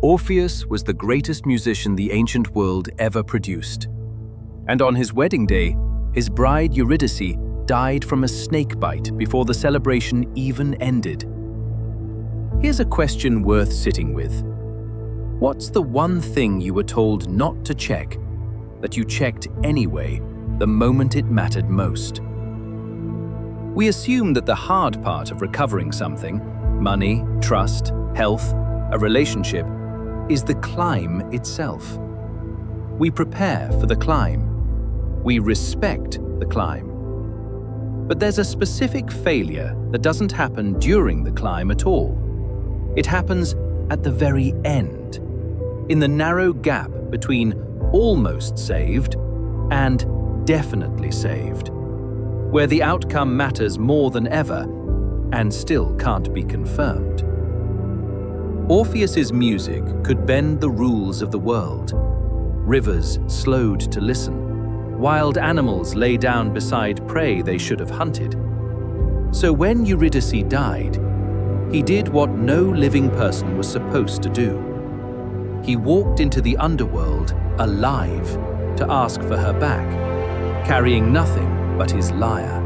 Orpheus was the greatest musician the ancient world ever produced. And on his wedding day, his bride Eurydice died from a snake bite before the celebration even ended. Here's a question worth sitting with. What's the one thing you were told not to check, that you checked anyway the moment it mattered most? We assume that the hard part of recovering something, money, trust, health, a relationship, is the climb itself. We prepare for the climb. We respect the climb. But there's a specific failure that doesn't happen during the climb at all. It happens at the very end, in the narrow gap between almost saved and definitely saved, where the outcome matters more than ever and still can't be confirmed. Orpheus's music could bend the rules of the world. Rivers slowed to listen. Wild animals lay down beside prey they should have hunted. So when Eurydice died, he did what no living person was supposed to do. He walked into the underworld alive to ask for her back, carrying nothing but his lyre.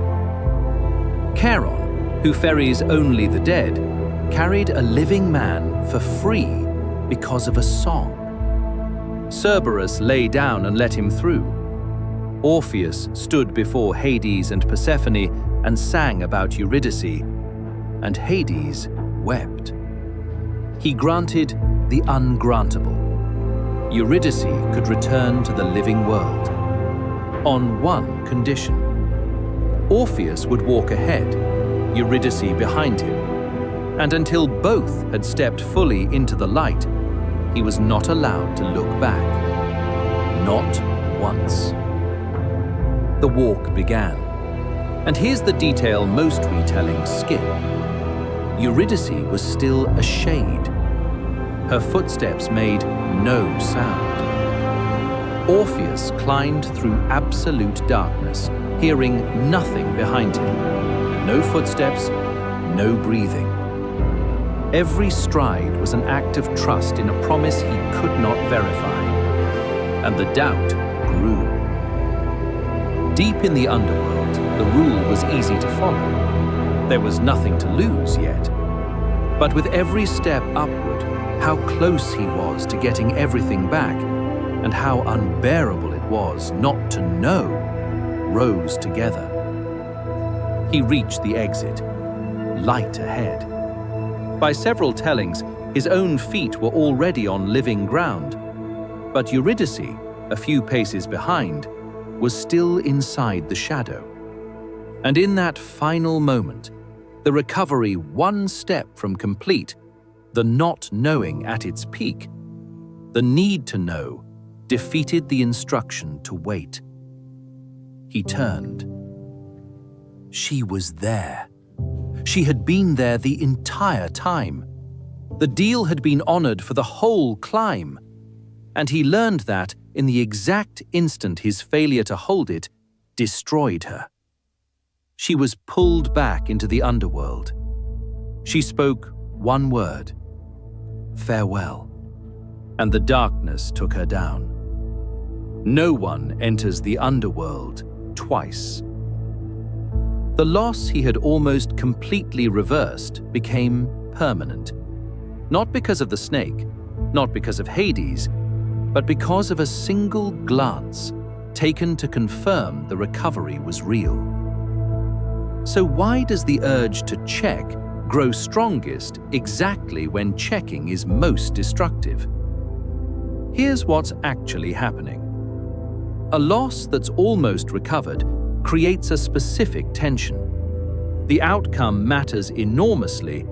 Charon, who ferries only the dead, carried a living man for free because of a song. Cerberus lay down and let him through. Orpheus stood before Hades and Persephone and sang about Eurydice, and Hades wept. He granted the ungrantable. Eurydice could return to the living world, on one condition. Orpheus would walk ahead, Eurydice behind him, and until both had stepped fully into the light, he was not allowed to look back. Not once. The walk began, and here's the detail most retellings skip. Eurydice was still a shade. Her footsteps made no sound. Orpheus climbed through absolute darkness, hearing nothing behind him. No footsteps, no breathing. Every stride was an act of trust in a promise he could not verify. And the doubt grew. Deep in the underworld, the rule was easy to follow. There was nothing to lose yet. But with every step upward, how close he was to getting everything back, and how unbearable it was not to know, rose together. He reached the exit, light ahead. By several tellings, his own feet were already on living ground, but Eurydice, a few paces behind, was still inside the shadow. And in that final moment, the recovery one step from complete, the not knowing at its peak, the need to know, defeated the instruction to wait. He turned. She was there. She had been there the entire time. The deal had been honored for the whole climb, and he learned that in the exact instant his failure to hold it destroyed her. She was pulled back into the underworld. She spoke one word, farewell, and the darkness took her down. No one enters the underworld twice. The loss he had almost completely reversed became permanent, not because of the snake, not because of Hades, but because of a single glance taken to confirm the recovery was real. So why does the urge to check grow strongest exactly when checking is most destructive? Here's what's actually happening. A loss that's almost recovered creates a specific tension. The outcome matters enormously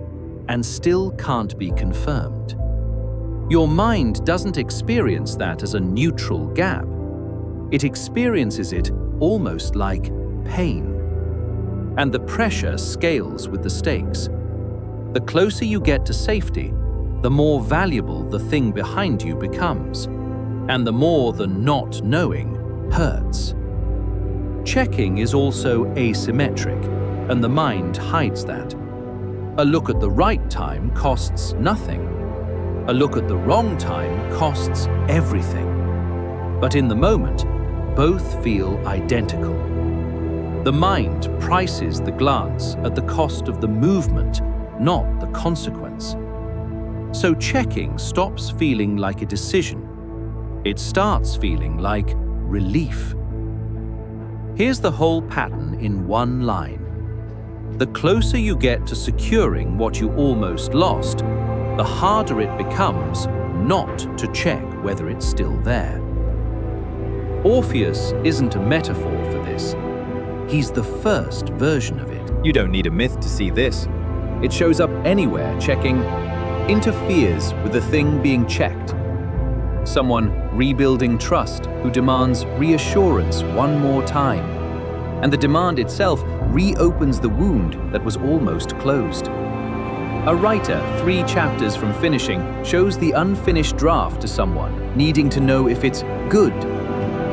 and still can't be confirmed. Your mind doesn't experience that as a neutral gap. It experiences it almost like pain. And the pressure scales with the stakes. The closer you get to safety, the more valuable the thing behind you becomes, and the more the not knowing hurts. Checking is also asymmetric, and the mind hides that. A look at the right time costs nothing. A look at the wrong time costs everything. But in the moment, both feel identical. The mind prices the glance at the cost of the movement, not the consequence. So checking stops feeling like a decision. It starts feeling like relief. Here's the whole pattern in one line. The closer you get to securing what you almost lost, the harder it becomes not to check whether it's still there. Orpheus isn't a metaphor for this. He's the first version of it. You don't need a myth to see this. It shows up anywhere checking interferes with the thing being checked. Someone rebuilding trust who demands reassurance one more time. And the demand itself reopens the wound that was almost closed. A writer, 3 chapters from finishing, shows the unfinished draft to someone, needing to know if it's good.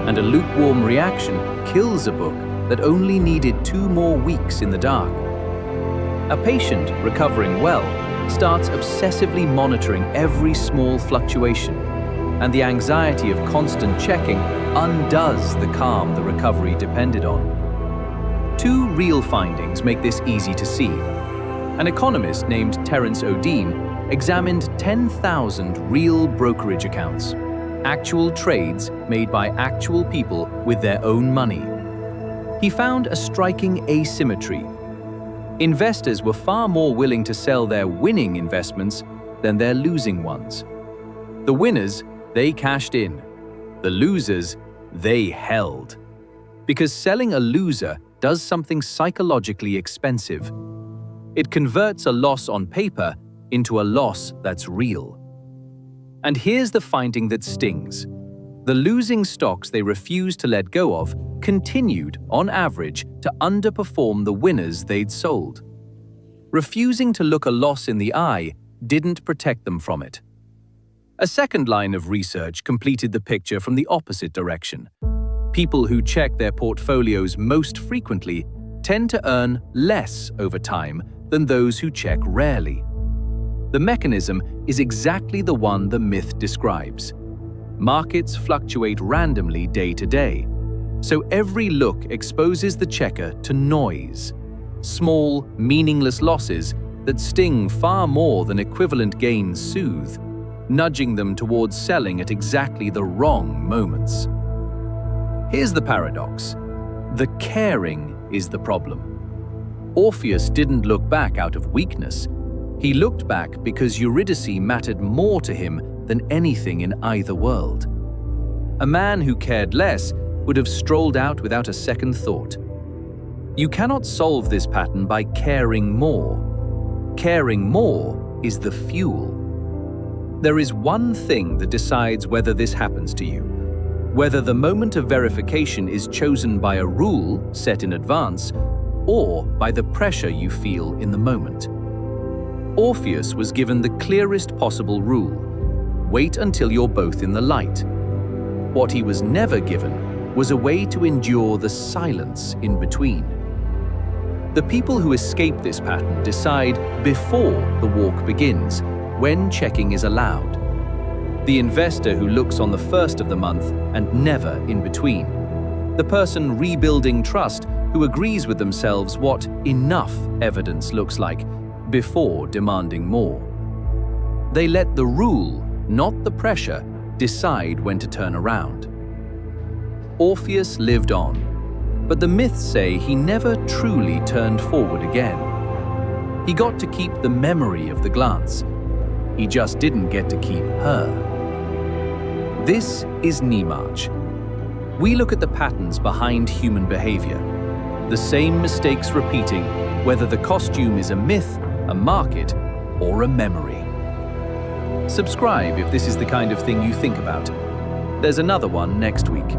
And a lukewarm reaction kills a book that only needed 2 more weeks in the dark. A patient recovering well starts obsessively monitoring every small fluctuation, and the anxiety of constant checking undoes the calm the recovery depended on. 2 real findings make this easy to see. An economist named Terence O'Dean examined 10,000 real brokerage accounts, actual trades made by actual people with their own money. He found a striking asymmetry. Investors were far more willing to sell their winning investments than their losing ones. The winners, they cashed in. The losers, they held. Because selling a loser does something psychologically expensive. It converts a loss on paper into a loss that's real. And here's the finding that stings. The losing stocks they refused to let go of continued, on average, to underperform the winners they'd sold. Refusing to look a loss in the eye didn't protect them from it. A second line of research completed the picture from the opposite direction. People who check their portfolios most frequently tend to earn less over time than those who check rarely. The mechanism is exactly the one the myth describes. Markets fluctuate randomly day to day, so every look exposes the checker to noise, small, meaningless losses that sting far more than equivalent gains soothe, nudging them towards selling at exactly the wrong moments. Here's the paradox. The caring is the problem. Orpheus didn't look back out of weakness. He looked back because Eurydice mattered more to him than anything in either world. A man who cared less would have strolled out without a second thought. You cannot solve this pattern by caring more. Caring more is the fuel. There is one thing that decides whether this happens to you, whether the moment of verification is chosen by a rule set in advance or by the pressure you feel in the moment. Orpheus was given the clearest possible rule: wait until you're both in the light. What he was never given was a way to endure the silence in between. The people who escape this pattern decide before the walk begins, when checking is allowed. The investor who looks on the first of the month and never in between. The person rebuilding trust who agrees with themselves what enough evidence looks like before demanding more. They let the rule, not the pressure, decide when to turn around. Orpheus lived on, but the myths say he never truly turned forward again. He got to keep the memory of the glance. He just didn't get to keep her. This is Nimarch. We look at the patterns behind human behavior, the same mistakes repeating, whether the costume is a myth, a market, or a memory. Subscribe if this is the kind of thing you think about. There's another one next week.